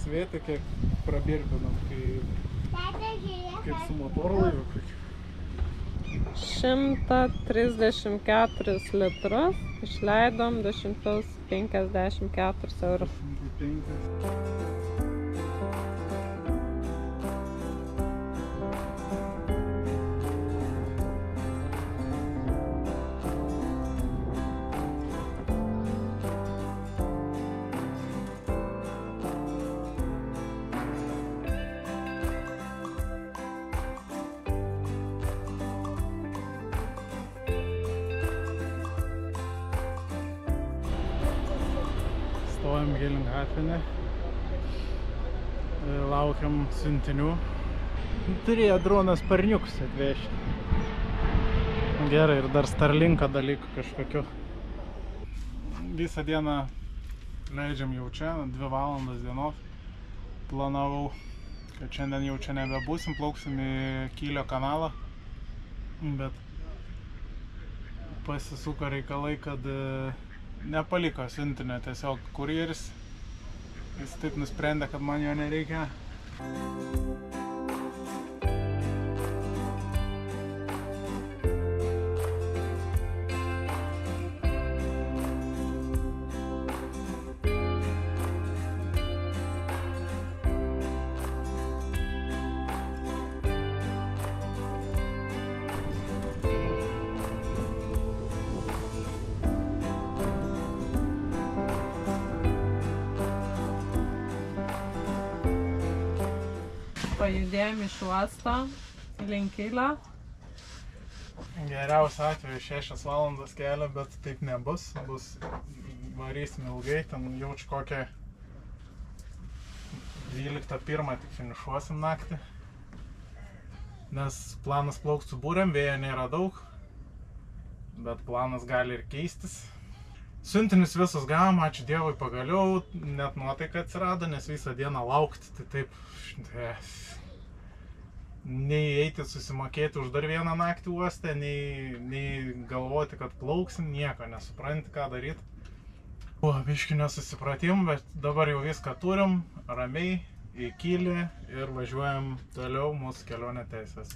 svėti, kiek prabirbinam, kaip su motorlaiviu. 134 litrus, išleidom 254 eurus. Stovim Gelingatvinė, laukiam siuntinių. Turėjo dronas sparniukus atvežti. Gerai, ir dar Starlinką dalykų kažkokiu. Visą dieną leidžiam jau čia, 2 valandas dienos. Planavau, kad šiandien jau čia nebebūsim, plauksim į Kylio kanalą. Bet pasisuko reikalai, kad nepaliko siuntinio, tiesiog kurjeris. Jis taip nusprendė, kad man jo nereikia. Pajudėjom iš uosto link Kylio. Geriausiu atveju 6 valandas kelio, bet taip nebus. Varysim ilgai, ten jaučiu kokią 12:01 tik finišuosim naktį. Nes planas plaukt su būrėm, vėjo nėra daug, bet planas gali ir keistis. Siuntinius visus gavom, ačiū Dievui, pagaliau, net nuotaika atsirado, nes visą dieną laukti, tai taip, nei eiti susimokėti už dar vieną naktį uoste, nei galvoti, kad plauksim, nieko nesupranti, ką daryti. Buvo biškį nesusipratim, bet dabar jau viską turim, ramiai, į Kylį ir važiuojam toliau, mūsų kelionė tęsiasi.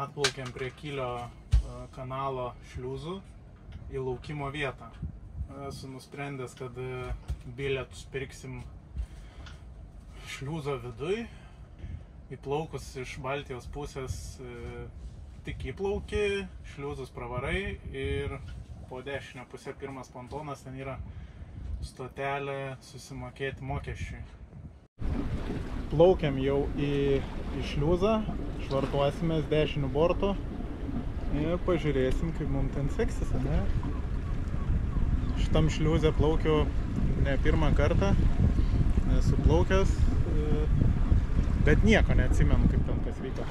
Atplaukėm prie Kylio kanalo šliuzų į laukimo vietą. Esu nusprendęs, kad bilietus pirksim šliuzo viduj. įplaukus iš Baltijos pusės tik įplauki, šliuzus pravarai ir po dešinę pusę pirmas pontonas, ten yra stotelė susimokėti mokesčiui. Plaukiam jau į šliuzą, švartuosimės dešiniu bortu ir pažiūrėsim, kaip mums ten seksis, ne? Šitam šliuzę plaukiu ne pirmą kartą, nesu plaukęs, bet nieko neatsimenu, kaip ten kas vyko.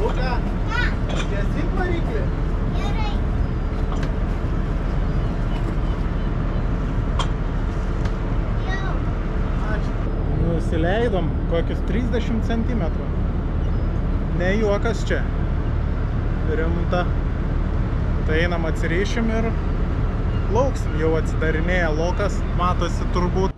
Luka, gesink variklį. Gerai. Jau. Ačiū. Nusileidom kokius 30 cm. Ne juokas čia. Rimta. Tai einam atsirišim ir plauksim. Jau atsidarinėja lokas, matosi turbūt.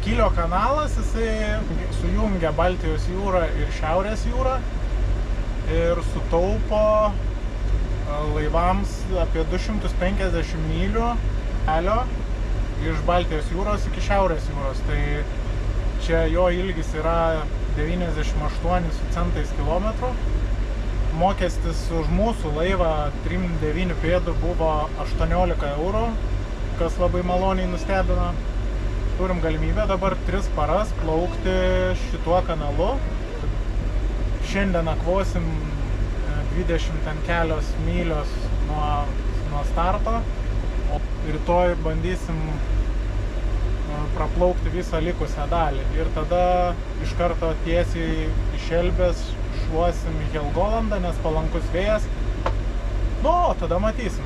Kylio kanalas, jisai sujungia Baltijos jūrą ir Šiaurės jūrą ir sutaupo laivams apie 250 mylių kelio iš Baltijos jūros iki Šiaurės jūros. Tai čia jo ilgis yra 98 su centais kilometrų. Mokestis už mūsų laivą 3-9 pėdų buvo 18 eurų, kas labai maloniai nustebino. Turim galimybę dabar 3 paras plaukti šituo kanalu. Šiandien nakvosim 20 ten kelios mylios nuo starto, o rytoj bandysim praplaukti visą likusią dalį. Ir tada iš karto tiesiai iš Elbės šluosim į Helgolandą, nes palankus vėjas. Nu, tada matysim.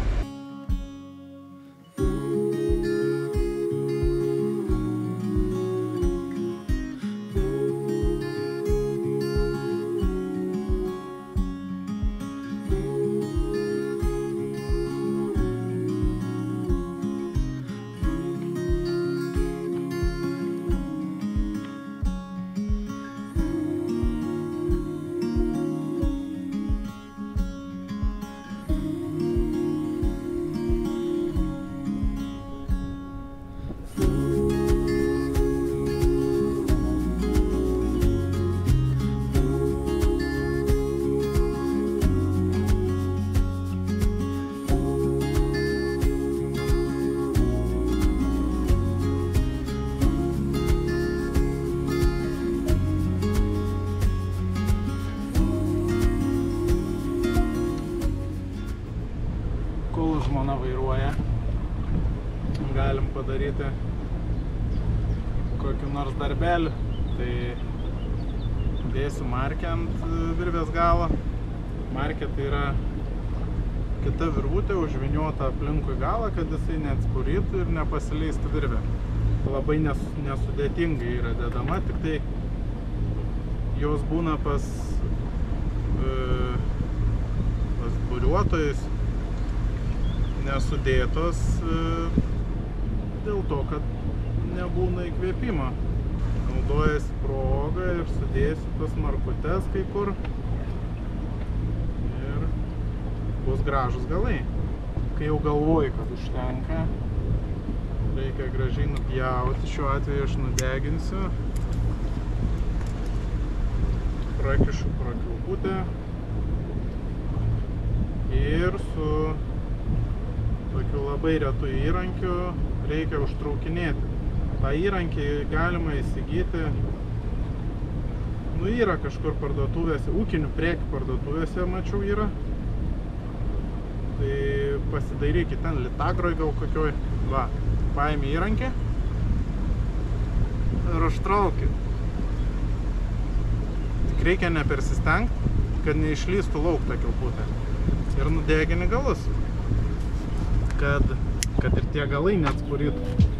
Kol žmona vairuoja, galim padaryti kokiu nors darbelį. Tai dėsiu markę ant virvės galo. Markė tai yra kita virvutė užviniuota aplinkui galą, kad jisai neatspurytų ir nepasileistų virvę. Labai nesudėtingai yra dedama, tik tai jos būna pas buriuotojus nesudėtos dėl to, kad nebūna įkvėpimo. Naudojasi progą ir sudėsiu tas markutes kai kur ir bus gražus galai. Kai jau galvoju, kad užtenka, reikia gražiai nupjauti. Šiuo atveju aš nudeginsiu, prakišu pro kilputę ir su tokių labai retų įrankių reikia užtraukinėti. tą įrankį galima įsigyti, nu yra kažkur parduotuvėse, ūkinių prekių parduotuvėse mačiau yra. Tai pasidairykit ten Litagroj gal kokioj, va, paimi įrankį ir užtraukit. Tik reikia nepersistengti, kad neišlystų lauk ta kilputė. Ir nudegini galus, kad ir tie galai neatspūrytų.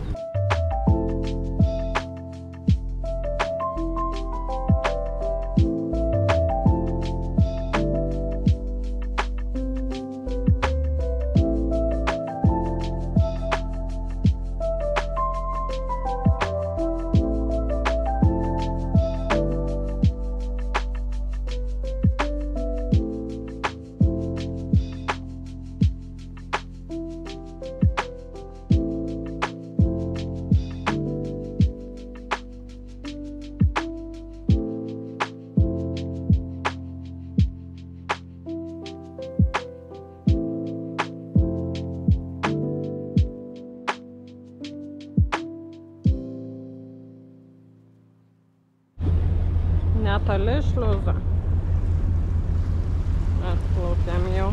Netoli šliuzo. Atplaukėm jau.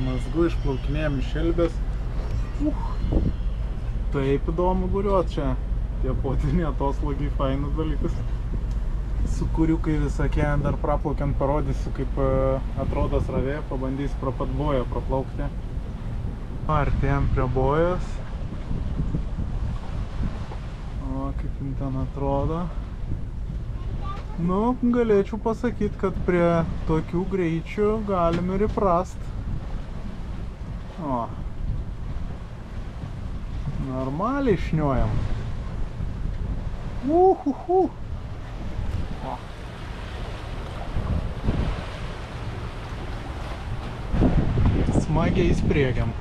Mazgu išplaukinėjom iš Šelbės. Taip įdomu buriuot čia. Tie potiniai atoslogiai fainus dalykus. Sukuriukai visokie, dar praplaukiant parodysiu, kaip atrodo srovė, pabandysiu pro pat boją praplaukti. Artėjom prie bojos. O, kaip jin ten atrodo. Nu, galėčiau pasakyti, kad prie tokių greičių galim ir įprast. O, normaliai šniuojam. Uhuhu. O. Smagiai įspriegiam.